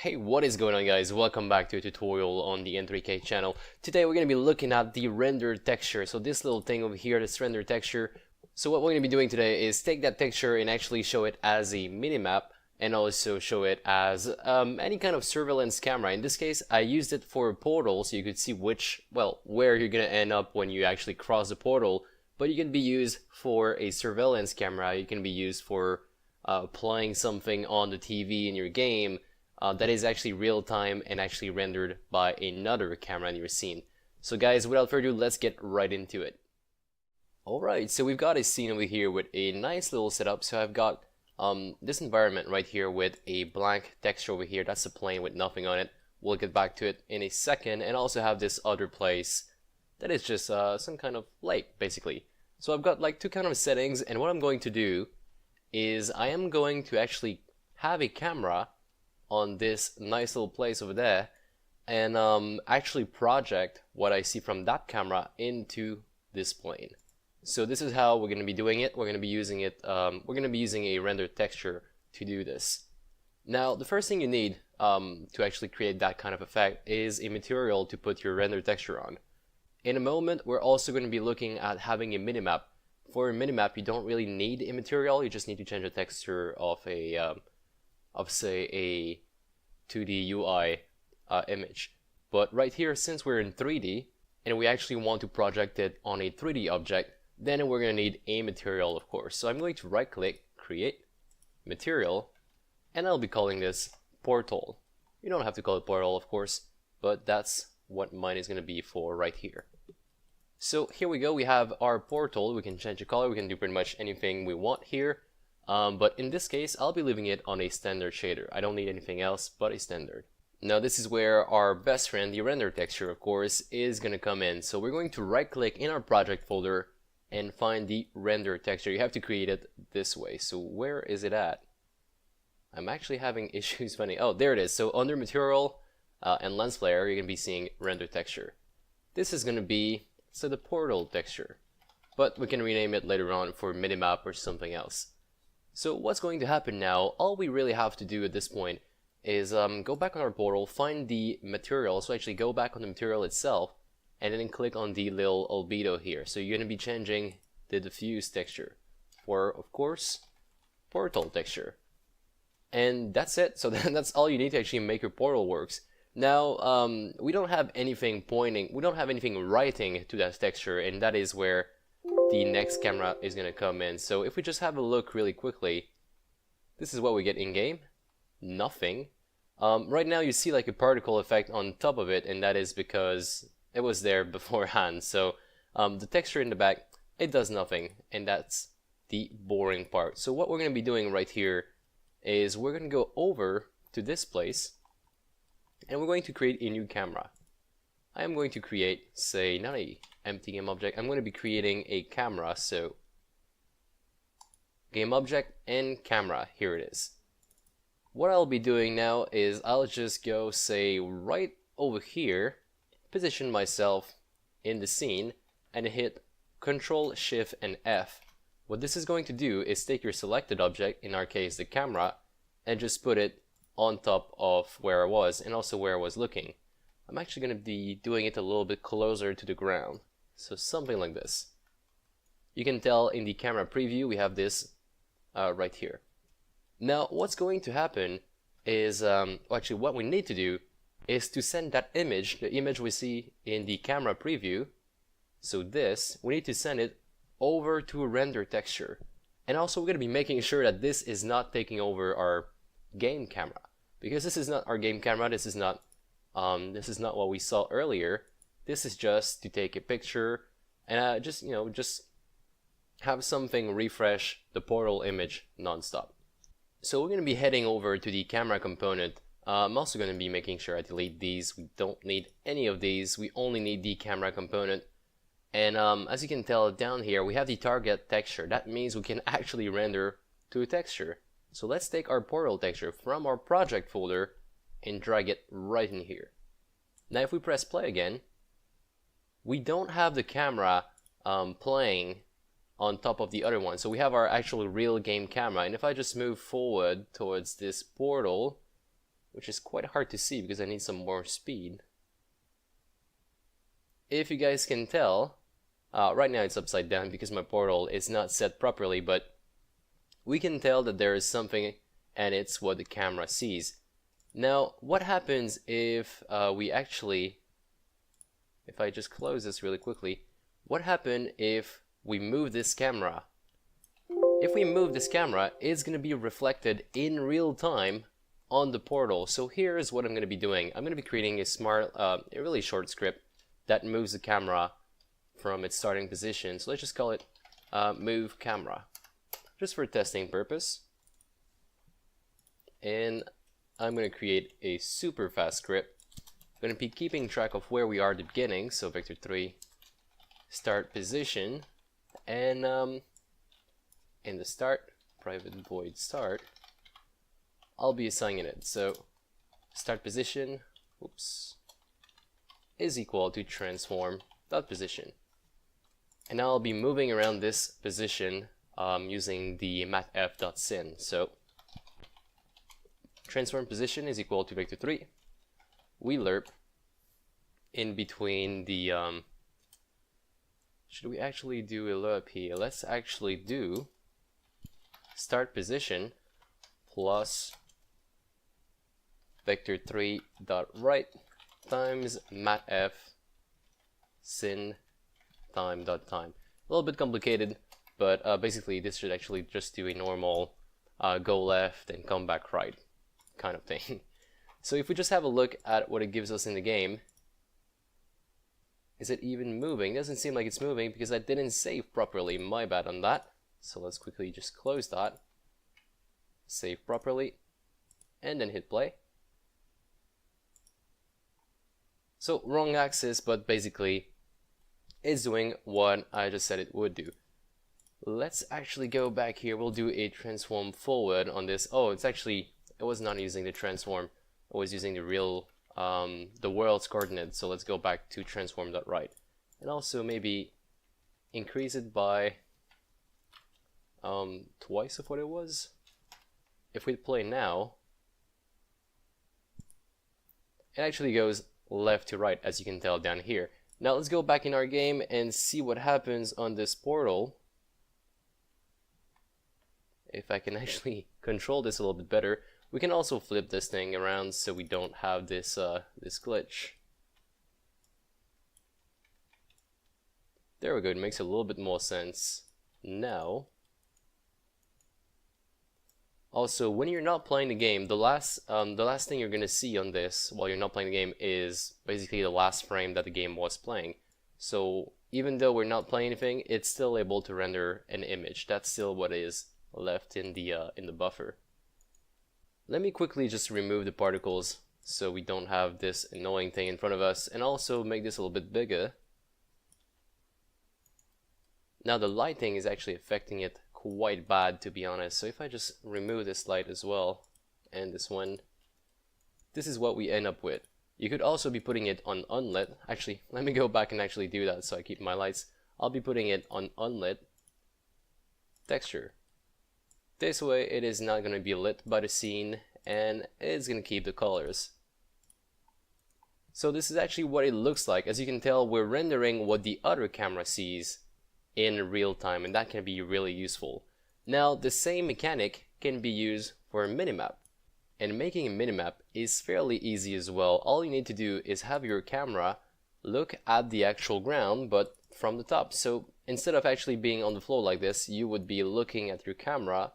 Hey, what is going on, guys? Welcome back to a tutorial on the N3K channel. Today we're going to be looking at the render texture. So this little thing over here, this render texture. So what we're going to be doing today is take that texture and actually show it as a minimap and also show it as any kind of surveillance camera. In this case, I used it for a portal so you could see where you're going to end up when you actually cross the portal. But you can be used for a surveillance camera. You can be used for playing something on the TV in your game. That is actually real time and actually rendered by another camera in your scene. So guys, without further ado, let's get right into it. Alright, so we've got a scene over here with a nice little setup. So I've got this environment right here with a blank texture over here. That's a plane with nothing on it. We'll get back to it in a second. And also have this other place that is just some kind of lake, basically. So I've got like two kind of settings, and what I'm going to do is I am going to actually have a camera on this nice little place over there and actually project what I see from that camera into this plane. So this is how we're going to be doing it. We're going to be using a render texture to do this. Now the first thing you need to actually create that kind of effect is a material to put your render texture on. In a moment we're also going to be looking at having a minimap. For a minimap you don't really need a material, you just need to change the texture of a say a 2D UI image. But right here, since we're in 3D and we actually want to project it on a 3D object, then we're going to need a material, of course. So I'm going to right click, create material, and I'll be calling this portal. You don't have to call it portal, of course, but that's what mine is going to be for right here. So here we go, we have our portal. We can change the color, we can do pretty much anything we want here. But in this case, I'll be leaving it on a standard shader. I don't need anything else but a standard. Now this is where our best friend, the render texture, of course, is going to come in. So we're going to right click in our project folder and find the render texture. You have to create it this way. So where is it at? I'm actually having issues finding. Oh, there it is. So under material and lens flare, you're going to be seeing render texture. This is going to be the portal texture, but we can rename it later on for minimap or something else. So what's going to happen now, all we really have to do at this point is go back on our portal, find the material, so actually go back on the material itself, and then click on the little albedo here. So you're going to be changing the diffuse texture for, of course, portal texture. And that's it, so that's all you need to actually make your portal works. Now, we don't have anything writing to that texture, and that is where the next camera is going to come in. So if we just have a look really quickly, this is what we get in game. Nothing. Right now you see like a particle effect on top of it, and that is because it was there beforehand. So the texture in the back, it does nothing, and that's the boring part. So what we're going to be doing right here is we're going to go over to this place and we're going to create a new camera. I am going to create, say, not a empty game object. I'm going to be creating a camera. So game object and camera, here it is. What I'll be doing now is I'll just go, say, right over here, position myself in the scene and hit Control Shift and F. What this is going to do is take your selected object, in our case the camera, and just put it on top of where I was and also where I was looking. I'm actually going to be doing it a little bit closer to the ground. So something like this. You can tell in the camera preview we have this right here. Now what's going to happen is, actually what we need to do is to send that image, the image we see in the camera preview, so this, we need to send it over to a render texture. And also we're going to be making sure that this is not taking over our game camera. Because this is not our game camera, this is not what we saw earlier. This is just to take a picture and just have something refresh the portal image non-stop. So we're going to be heading over to the camera component. I'm also going to be making sure I delete these. We don't need any of these. We only need the camera component. And as you can tell down here, we have the target texture. That means we can actually render to a texture. So let's take our portal texture from our project folder and drag it right in here. Now if we press play again, we don't have the camera playing on top of the other one. So we have our actual real game camera, and if I just move forward towards this portal, which is quite hard to see because I need some more speed. If you guys can tell, right now it's upside down because my portal is not set properly, but we can tell that there is something, and it's what the camera sees. Now, what happens if if I just close this really quickly, what happens if we move this camera? If we move this camera, it's going to be reflected in real time on the portal. So here's what I'm going to be doing. I'm going to be creating a really short script that moves the camera from its starting position. So let's just call it move camera, just for testing purpose. And I'm going to create a super fast script. I'm going to be keeping track of where we are at the beginning. So vector 3 start position, and in the start private void start, I'll be assigning it. So start position, is equal to transform dot position, and now I'll be moving around this position using the matf.sin. So transform position is equal to vector 3. We lerp in between the should we actually do a lerp here? Let's actually do start position plus vector 3 dot right times matf sin time dot time. A little bit complicated, but basically this should actually just do a normal go left and come back right kind of thing. So if we just have a look at what it gives us in the game, is it even moving? Doesn't seem like it's moving because I didn't save properly. My bad on that. So let's quickly just close that, save properly, and then hit play. So wrong axis, but basically it's doing what I just said it would do. Let's actually go back here. We'll do a transform forward on this. Oh, it was not using the transform. I was using the real the world's coordinates. So let's go back to transform.right, and also maybe increase it by twice of what it was. If we play now, it actually goes left to right, as you can tell down here. Now let's go back in our game and see what happens on this portal. If I can actually control this a little bit better. We can also flip this thing around so we don't have this this glitch. There we go, it makes a little bit more sense now. Also, when you're not playing the game, the last thing you're gonna see on this while you're not playing the game is basically the last frame that the game was playing. So even though we're not playing anything, it's still able to render an image. That's still what is left in the buffer. Let me quickly just remove the particles so we don't have this annoying thing in front of us, and also make this a little bit bigger. Now the lighting is actually affecting it quite bad, to be honest. So if I just remove this light as well, and this one, this is what we end up with. You could also be putting it on unlit. Actually, let me go back and actually do that so I keep my lights. I'll be putting it on unlit texture. This way it is not going to be lit by the scene, and it's going to keep the colors. So this is actually what it looks like. As you can tell, we're rendering what the other camera sees in real time, and that can be really useful. Now the same mechanic can be used for a minimap, and making a minimap is fairly easy as well. All you need to do is have your camera look at the actual ground, but from the top. So instead of actually being on the floor like this, you would be looking at your camera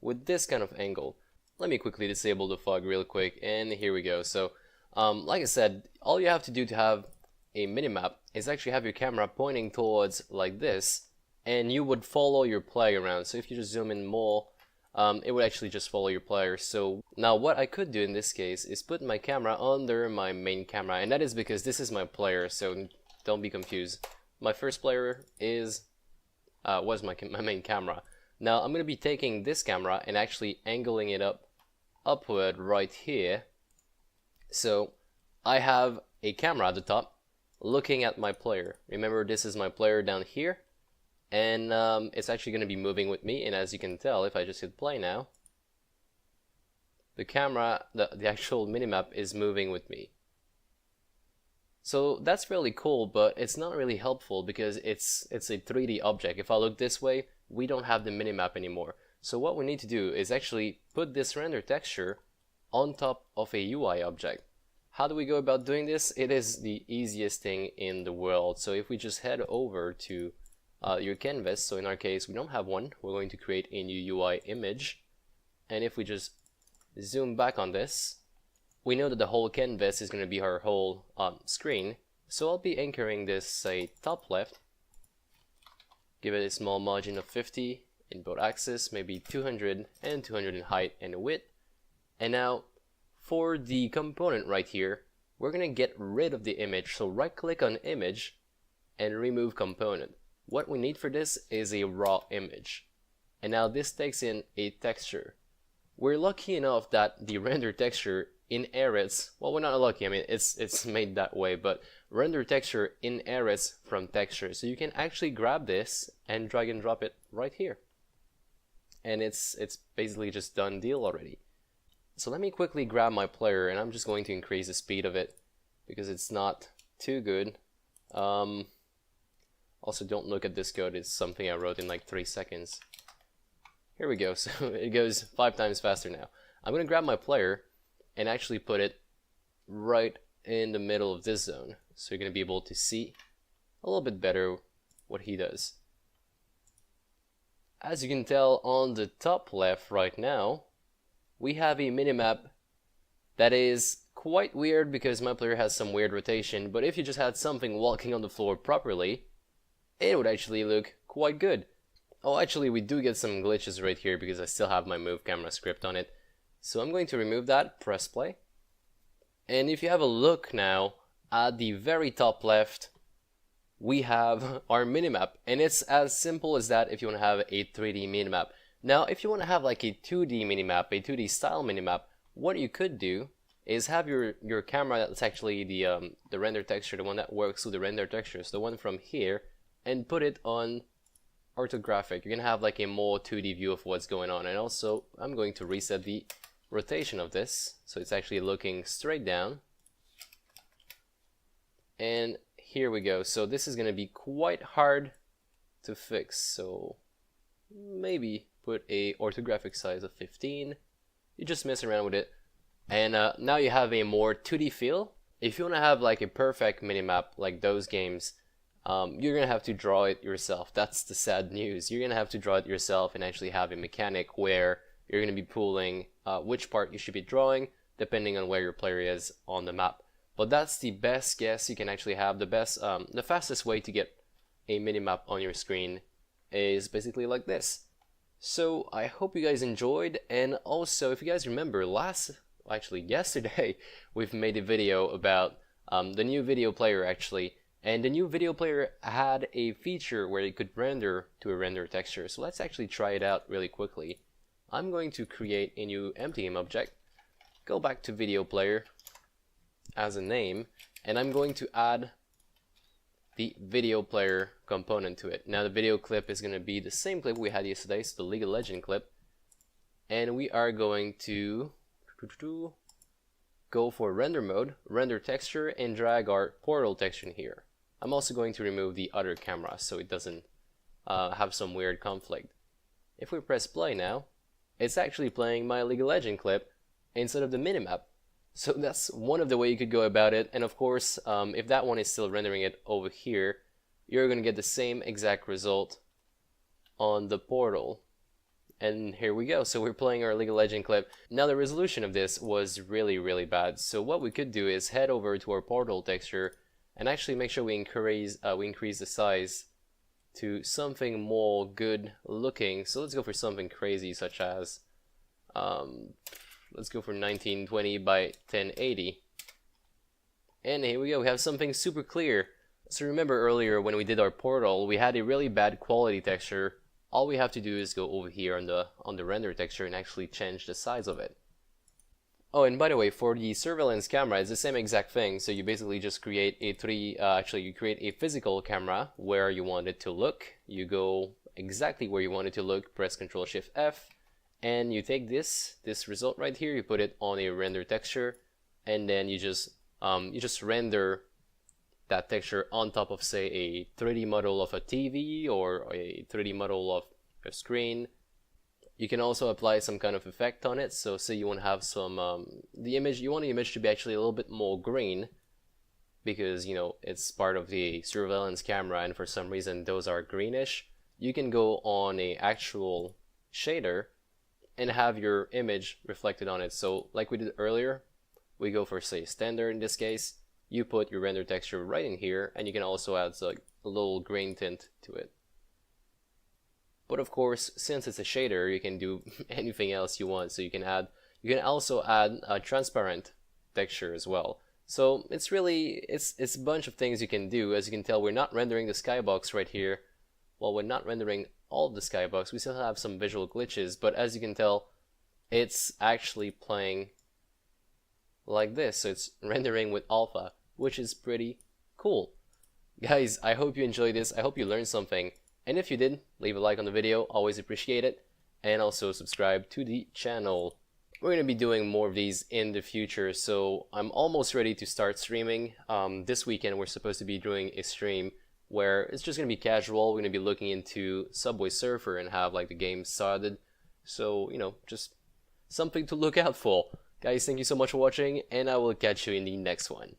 with this kind of angle. Let me quickly disable the fog real quick, and here we go. So like I said, all you have to do to have a minimap is actually have your camera pointing towards like this, and you would follow your player around. So if you just zoom in more, it would actually just follow your player. So now what I could do in this case is put my camera under my main camera, and that is because this is my player, so don't be confused. My first player was my main camera. Now I'm going to be taking this camera and actually angling it upward right here. So I have a camera at the top looking at my player. Remember, this is my player down here, and it's actually going to be moving with me. And as you can tell, if I just hit play now, the camera, the actual minimap is moving with me. So that's really cool, but it's not really helpful because it's a 3D object. If I look this way, we don't have the minimap anymore. So what we need to do is actually put this render texture on top of a UI object. How do we go about doing this? It is the easiest thing in the world. So if we just head over to your canvas, so in our case we don't have one, we're going to create a new UI image, and if we just zoom back on this, we know that the whole canvas is going to be our whole screen. So I'll be anchoring this, say, top left, give it a small margin of 50 in both axes, maybe 200 and 200 in height and width. And now for the component right here, we're going to get rid of the image. So right click on image and remove component. What we need for this is a raw image. And now this takes in a texture. We're lucky enough that the render texture inherits, well, we're not lucky, I mean it's made that way, but render texture inherits from texture. So you can actually grab this and drag and drop it right here. And it's basically just done deal already. So let me quickly grab my player, and I'm just going to increase the speed of it because it's not too good. Also, don't look at this code, it's something I wrote in like 3 seconds. Here we go, so it goes 5 times faster now. I'm going to grab my player and actually put it right in the middle of this zone. So you're going to be able to see a little bit better what he does. As you can tell on the top left right now, we have a minimap that is quite weird because my player has some weird rotation, but if you just had something walking on the floor properly, it would actually look quite good. Oh, actually we do get some glitches right here because I still have my move camera script on it. So I'm going to remove that, press play. And if you have a look now at the very top left, we have our minimap, and it's as simple as that if you want to have a 3D minimap. Now, if you want to have like a 2D minimap, a 2D style minimap, what you could do is have your camera that's actually the render texture, the one that works with the render textures, the one from here, and put it on orthographic. You're gonna have like a more 2D view of what's going on. And also, I'm going to reset the rotation of this so it's actually looking straight down. And here we go. So this is gonna be quite hard to fix, so maybe put a orthographic size of 15. You just mess around with it, and now you have a more 2D feel. If you want to have like a perfect minimap like those games, you're gonna have to draw it yourself. That's the sad news. You're gonna have to draw it yourself and actually have a mechanic where you're gonna be pulling which part you should be drawing depending on where your player is on the map. But that's the best guess you can actually have. The fastest way to get a minimap on your screen is basically like this. So I hope you guys enjoyed, and also if you guys remember yesterday we've made a video about the new video player actually, and the new video player had a feature where it could render to a render texture. So let's actually try it out really quickly. I'm going to create a new empty game object, go back to video player as a name, and I'm going to add the video player component to it. Now the video clip is going to be the same clip we had yesterday, so the League of Legends clip, and we are going to go for render mode, render texture, and drag our portal texture in here. I'm also going to remove the other camera so it doesn't have some weird conflict. If we press play now, it's actually playing my League of Legends clip instead of the minimap. So that's one of the way you could go about it. And of course, if that one is still rendering it over here, you're going to get the same exact result on the portal. And here we go. So we're playing our League of Legends clip. Now the resolution of this was really bad. So what we could do is head over to our portal texture and actually make sure we increase the size to something more good looking. So let's go for something crazy such as let's go for 1920 by 1080. And here we go, we have something super clear. So remember earlier when we did our portal, we had a really bad quality texture. All we have to do is go over here on the render texture and actually change the size of it. Oh, and by the way, for the surveillance camera, it's the same exact thing. So you basically just create a you create a physical camera where you want it to look. You go exactly where you want it to look, press Ctrl Shift F, and you take this result right here, you put it on a render texture, and then you just render that texture on top of, say, a 3D model of a TV or a 3D model of a screen. You can also apply some kind of effect on it. So say you want to have some you want the image to be actually a little bit more green, because it's part of the surveillance camera, and for some reason those are greenish. You can go on a actual shader and have your image reflected on it. So like we did earlier, we go for, say, standard in this case. You put your render texture right in here, and you can also add a little green tint to it. But of course, since it's a shader, you can do anything else you want. So you can also add a transparent texture as well. So it's a bunch of things you can do. As you can tell, we're not rendering the skybox right here. Well, we're not rendering all of the skybox. We still have some visual glitches, but as you can tell, it's actually playing like this. So it's rendering with alpha, which is pretty cool. Guys, I hope you enjoyed this. I hope you learned something. And if you did, leave a like on the video, always appreciate it. And also subscribe to the channel. We're going to be doing more of these in the future, so I'm almost ready to start streaming. This weekend we're supposed to be doing a stream where it's just going to be casual. We're going to be looking into Subway Surfer and have the game started. So, just something to look out for. Guys, thank you so much for watching, and I will catch you in the next one.